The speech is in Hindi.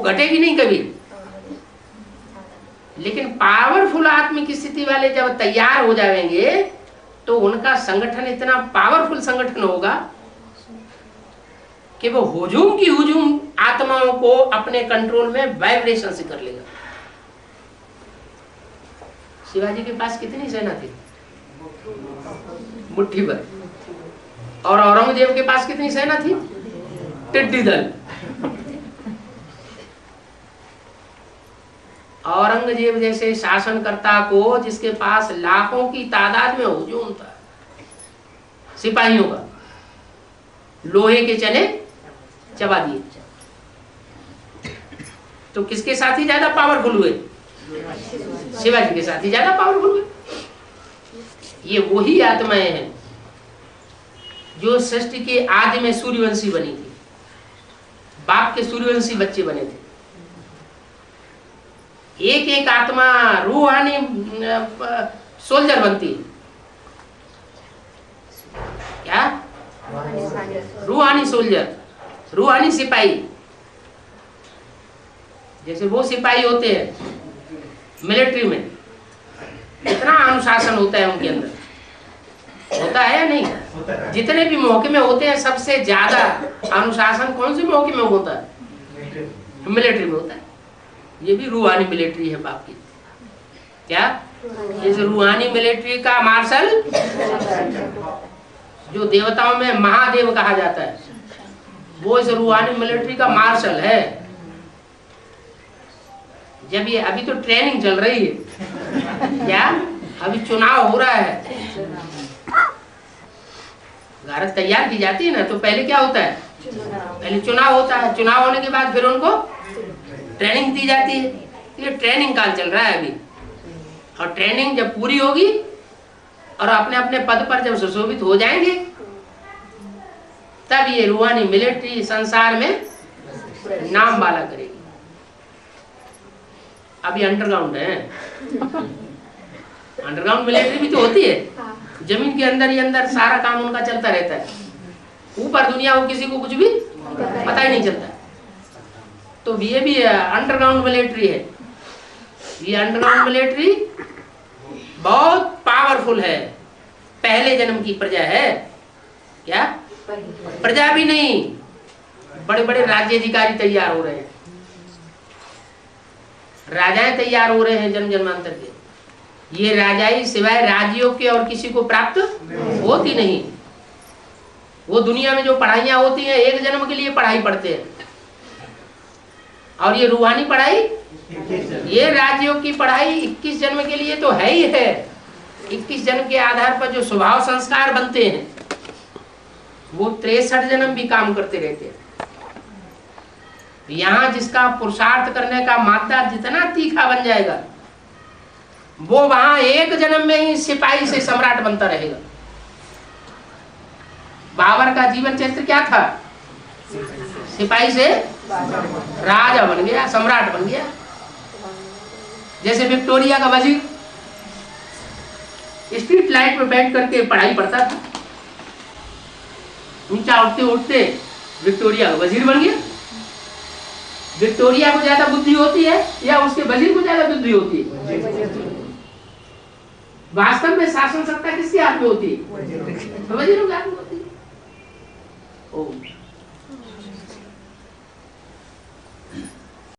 घटेगी नहीं कभी। लेकिन पावरफुल आत्मिक स्थिति वाले जब तैयार हो जाएंगे तो उनका संगठन इतना पावरफुल संगठन होगा कि वो हुजूम की हुजूम आत्माओं को अपने कंट्रोल में वाइब्रेशन से कर लेगा। शिवाजी के पास कितनी सेना थी? मुट्ठी भर। और औरंगजेब के पास कितनी सेना थी? टिड्डी दल। औरंगजेब जैसे शासनकर्ता को, जिसके पास लाखों की तादाद में हुजूम था सिपाहियों का, लोहे के चने चबा दिए, तो किसके साथ ही ज्यादा पावरफुल हुए? शिवाजी के साथ ही ज्यादा पावरफुल हुए। ये वही आत्माएं हैं जो सृष्टि के आदि में सूर्यवंशी बनी थी, बाप के सूर्यवंशी बच्चे बने थे। एक एक आत्मा रूहानी सोल्जर बनती है। क्या? रूहानी सोल्जर, रूहानी सिपाही। जैसे वो सिपाही होते हैं मिलिट्री में, कितना अनुशासन होता है उनके अंदर, होता है या नहीं? जितने भी महकमे होते हैं सबसे ज्यादा अनुशासन कौन से महकमे में होता है? मिलिट्री में होता है। ये भी रूहानी मिलिट्री है बाप की। क्या? इस रूहानी मिलिट्री का मार्शल, जो देवताओं में महादेव कहा जाता है, वो इस रूहानी मिलिट्री का मार्शल है। जब ये अभी तो ट्रेनिंग चल रही है, क्या अभी चुनाव हो रहा है, भारत तैयार की जाती है ना, तो पहले क्या होता है? पहले चुनाव होता है, चुनाव होने के बाद फिर उनको ट्रेनिंग दी जाती है। ये ट्रेनिंग काल चल रहा है अभी, और ट्रेनिंग जब पूरी होगी और अपने अपने पद पर जब सुशोभित हो जाएंगे, तब ये रूहानी मिलिट्री संसार में नाम वाला करेगी। अभी अंडरग्राउंड है, अंडरग्राउंड मिलिट्री भी तो होती है, जमीन के अंदर ही अंदर सारा काम उनका चलता रहता है। ऊपर दुनिया को किसी को कुछ भी पता ही नहीं चलता। तो ये भी अंडरग्राउंड मिलिट्री है। ये अंडरग्राउंड मिलिट्री बहुत पावरफुल है। पहले जन्म की प्रजा है। क्या? प्रजा भी नहीं, बड़े बड़े राज्याधिकारी तैयार हो रहे हैं, राजाएं तैयार हो रहे हैं जन्म जन्मांतर के। ये राजाई सिवाय राज्यों के और किसी को प्राप्त होती नहीं। वो दुनिया में जो पढ़ाइयां होती हैं, एक जन्म के लिए पढ़ाई पढ़ते हैं, और ये रूहानी पढ़ाई, ये राज्यों की पढ़ाई 21 जन्म के लिए तो है ही है। 21 जन्म के आधार पर जो स्वभाव संस्कार बनते हैं, वो 63 जन्म भी काम करते रहते हैं। यहाँ जिसका पुरुषार्थ करने का मात्रा जितना तीखा बन जाएगा, वो वहां एक जन्म में ही सिपाही से सम्राट बनता रहेगा। बाबर का जीवन चरित्र क्या था? सिपाही से राजा बन गया, सम्राट बन गया। जैसे विक्टोरिया का वजीर स्ट्रीट लाइट में बैठ करके पढ़ाई पढ़ता था, ऊंचा उठते उठते विक्टोरिया का वजीर बन गया। विक्टोरिया को ज्यादा बुद्धि होती है या उसके वजीर को ज्यादा बुद्धि होती है? वास्तव में शासन सत्ता किसके हाथ में होती है? वजीरों के हाथ में होती है।